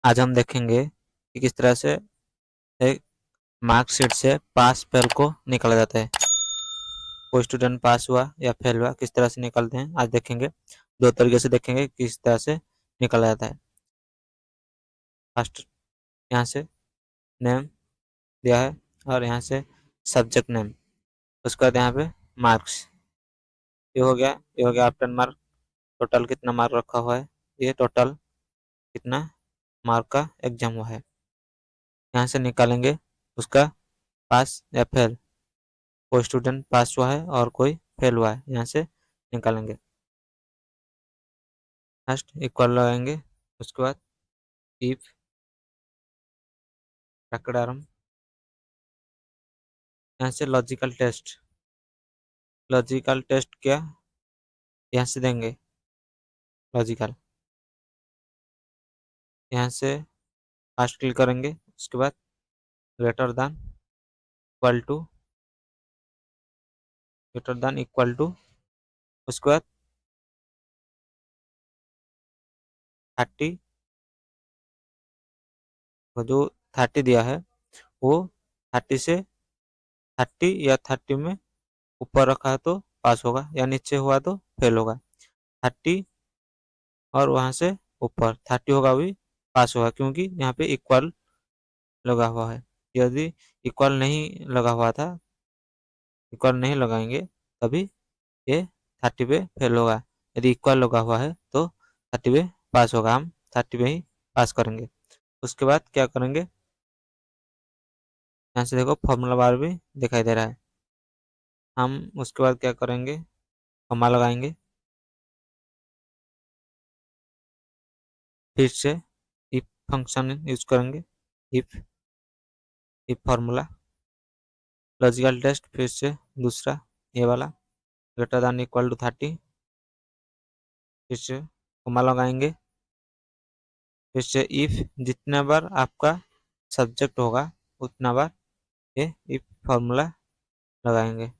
आज हम देखेंगे कि किस तरह से एक मार्कशीट से पास फेल को निकाला जाता है। कोई स्टूडेंट पास हुआ या फेल हुआ किस तरह से निकालते हैं आज देखेंगे। दो तरीके से देखेंगे किस तरह से निकाला जाता है। फर्स्ट यहाँ से नेम दिया है और यहाँ से सब्जेक्ट नेम, उसके बाद यहाँ पे मार्क्स। ये हो गया आफ्टर मार्क। टोटल कितना मार्क रखा हुआ है, ये टोटल कितना मार्क का एग्जाम हुआ है। यहाँ से निकालेंगे उसका पास या फेल। कोई स्टूडेंट पास हुआ है और कोई फेल हुआ है, यहाँ से निकालेंगे। फर्स्ट इक्वल लगाएंगे, उसके बाद इफ प्रकड़म, यहाँ से लॉजिकल टेस्ट क्या यहाँ से देंगे। लॉजिकल यहाँ से फर्स्ट क्लिक करेंगे, उसके बाद इक्वल टू इक्वल टू, उसके बाद 30, जो 30 दिया है वो 30 से 30 या 30 में ऊपर रखा है तो पास होगा, या नीचे हुआ तो फेल होगा। 30 और वहां से ऊपर 30 होगा वही पास होगा, क्योंकि यहाँ पे इक्वल लगा हुआ है। यदि इक्वल नहीं लगा हुआ था, इक्वल नहीं लगाएंगे तभी ये 30 पे फेल होगा। यदि इक्वल लगा हुआ है तो 30 पे पास होगा, हम 30 पे ही पास करेंगे। उसके बाद क्या करेंगे, यहाँ से देखो फॉर्मूला बार भी दिखाई दे रहा है। हम उसके बाद क्या करेंगे, कॉमा लगाएंगे, फिर से इफ फंक्शन यूज करेंगे। If if formula logical test, फिर से दूसरा ये वाला ग्रेटर दैन इक्वल टू 30, फिर से कॉमा लगाएंगे, फिर से इफ जितना बार आपका सब्जेक्ट होगा उतना बार ये इफ फार्मूला लगाएंगे।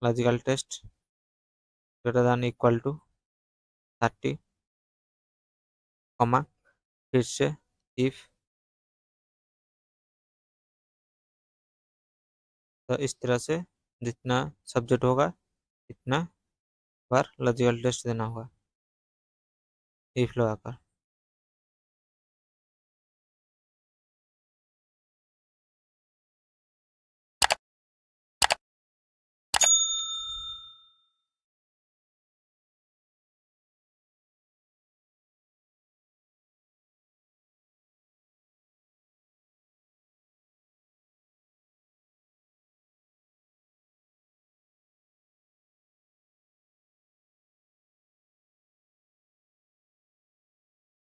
Logical test greater than equal to 30, comma, फिर से इफ। तो इस तरह से जितना सब्जेक्ट होगा इतना बार लॉजिकल टेस्ट देना होगा इफ लगाकर।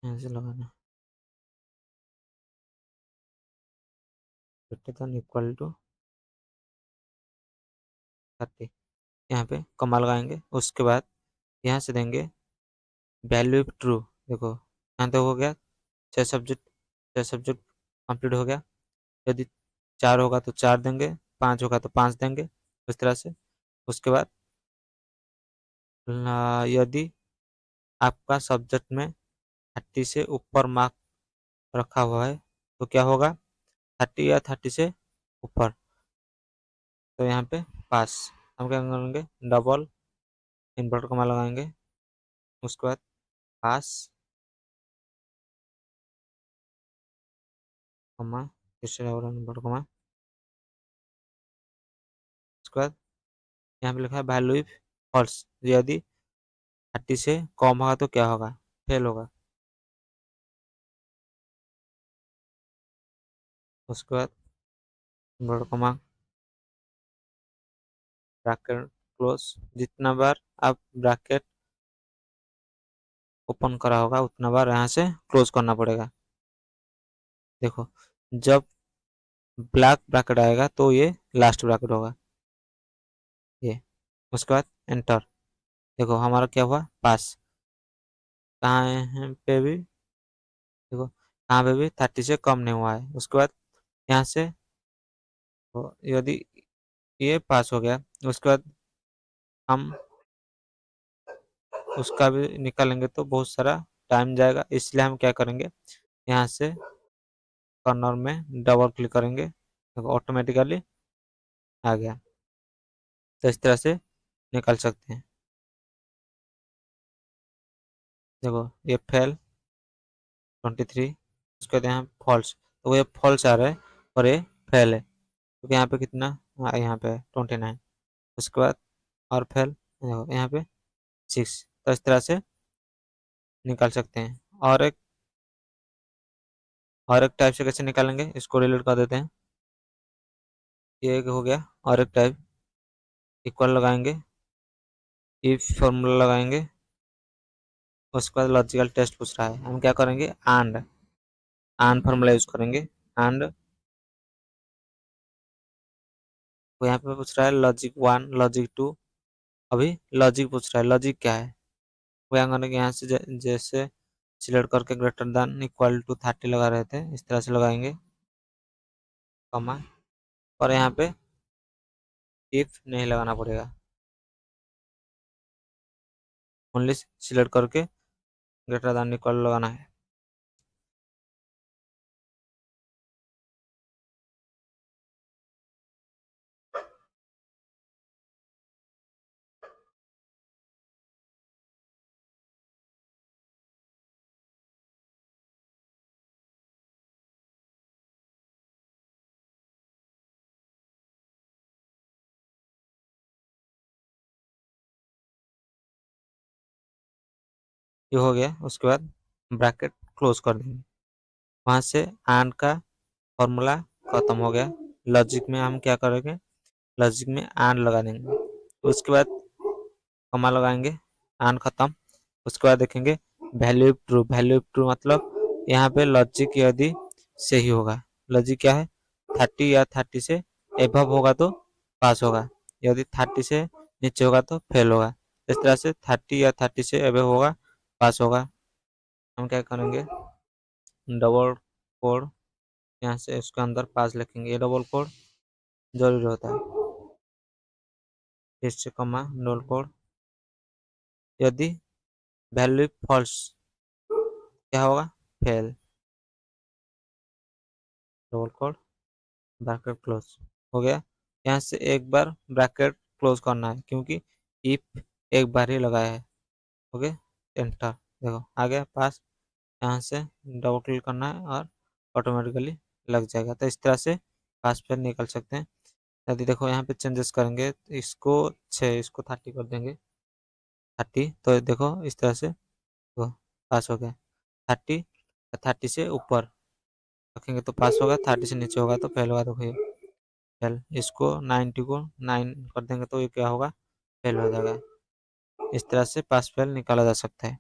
ऐसे लगाना ग्रेटर दैन इक्वल टू 30, यहाँ पे कॉमा लगाएंगे। उसके बाद यहाँ से देंगे वैल्यू इफ ट्रू। देखो यहाँ तक हो गया, 6 सब्जेक्ट, 6 सब्जेक्ट कंप्लीट हो गया। यदि 4 होगा तो 4 देंगे, 5 होगा तो 5 देंगे, इस तरह से। उसके बाद यदि आपका सब्जेक्ट में 30 से ऊपर मार्क रखा हुआ है तो क्या होगा, 30 या 30 से ऊपर, तो यहाँ पे पास। हम क्या करेंगे, डबल इन्वर्टर कॉमा लगाएंगे, उसके बाद पास कॉमा, फिर से डबल इन्वर्टर कॉमा, उसके बाद यहाँ पे लिखा है वैल्यू इफ फॉल्स। यदि 30 से कम होगा तो क्या होगा, फेल होगा। उसके बाद इन्वर्टर कॉमा, ब्रैकेट क्लोज। जितना बार आप ब्रैकेट ओपन करा होगा उतना बार यहाँ से क्लोज करना पड़ेगा। देखो जब ब्लैक ब्रैकेट आएगा तो ये लास्ट ब्रैकेट होगा ये। उसके बाद एंटर। देखो हमारा क्या हुआ, पास। कहाँ पे भी देखो, कहाँ पे भी 30 से कम नहीं हुआ है। उसके बाद यहाँ से यदि ये पास हो गया, उसके बाद हम उसका भी निकालेंगे तो बहुत सारा टाइम जाएगा, इसलिए हम क्या करेंगे, यहाँ से कॉर्नर में डबल क्लिक करेंगे, देखो ऑटोमेटिकली आ गया। तो इस तरह से निकाल सकते हैं। देखो ये फेल 23, उसके बाद यहाँ फॉल्स, तो ये फॉल्स आ रहा है और ये फेल है, क्योंकि यहाँ पे कितना, हाँ यहाँ पे 29। उसके बाद और फेल, देखो यहाँ पे 6। तो इस तरह से निकाल सकते हैं। और एक टाइप से कैसे निकालेंगे, इसको डिलीट कर देते हैं। ये एक हो गया। और एक टाइप, इक्वल लगाएंगे, इफ फॉर्मूला लगाएंगे, उसके बाद लॉजिकल टेस्ट पूछ रहा है, हम क्या करेंगे, एंड फॉर्मूला यूज करेंगे। एंड वो यहाँ पे पूछ रहा है लॉजिक 1 लॉजिक 2, अभी लॉजिक पूछ रहा है, लॉजिक क्या है, वो यहाँ करने के यहाँ से जैसे सिलेक्ट करके ग्रेटर देन इक्वल टू 30 लगा रहे थे, इस तरह से लगाएंगे कमा, और यहाँ पे इफ नहीं लगाना पड़ेगा, ओनली सिलेक्ट करके ग्रेटर देन इक्वल लगाना है। ये हो गया। उसके बाद ब्रैकेट क्लोज कर देंगे, वहां से एंड का फॉर्मूला खत्म हो गया। लॉजिक में हम क्या करेंगे, लॉजिक में एंड लगा देंगे, उसके बाद कमा लगाएंगे, एंड खत्म। उसके बाद देखेंगे वैल्यू ट्रू, वैल्यू ट्रू मतलब यहाँ पे लॉजिक यदि सही होगा, लॉजिक क्या है, 30 या 30 से एबव होगा तो पास होगा, यदि 30 से नीचे होगा तो फेल होगा। इस तरह से 30 या 30 से एबव होगा, पास होगा। हम क्या करेंगे, डबल कोड, यहाँ से इसके अंदर पास लिखेंगे, ये डबल कोड जरूरी होता है, फिर से कमा डबल कोड, यदि वैल्यू फॉल्स क्या होगा, fail, double quote, bracket close हो गया। यहाँ से एक बार ब्रैकेट क्लोज करना है, क्योंकि इफ एक बार ही लगाया है। ओके, एंटर, देखो आ गया पास। यहाँ से डबल क्लिक करना है और ऑटोमेटिकली लग जाएगा। तो इस तरह से पास पे निकल सकते हैं। यदि देखो यहाँ पे चेंजेस करेंगे तो इसको 6, इसको 30 कर देंगे, 30, तो देखो इस तरह से देखो पास हो गया। 30, 30 से ऊपर रखेंगे तो पास होगा, 30 से नीचे होगा तो फेल होगा। देखो ये फेल, इसको 90 को 9 कर देंगे तो ये क्या होगा, फेल हो जाएगा। इस तरह से पास फेल निकाला जा सकता है।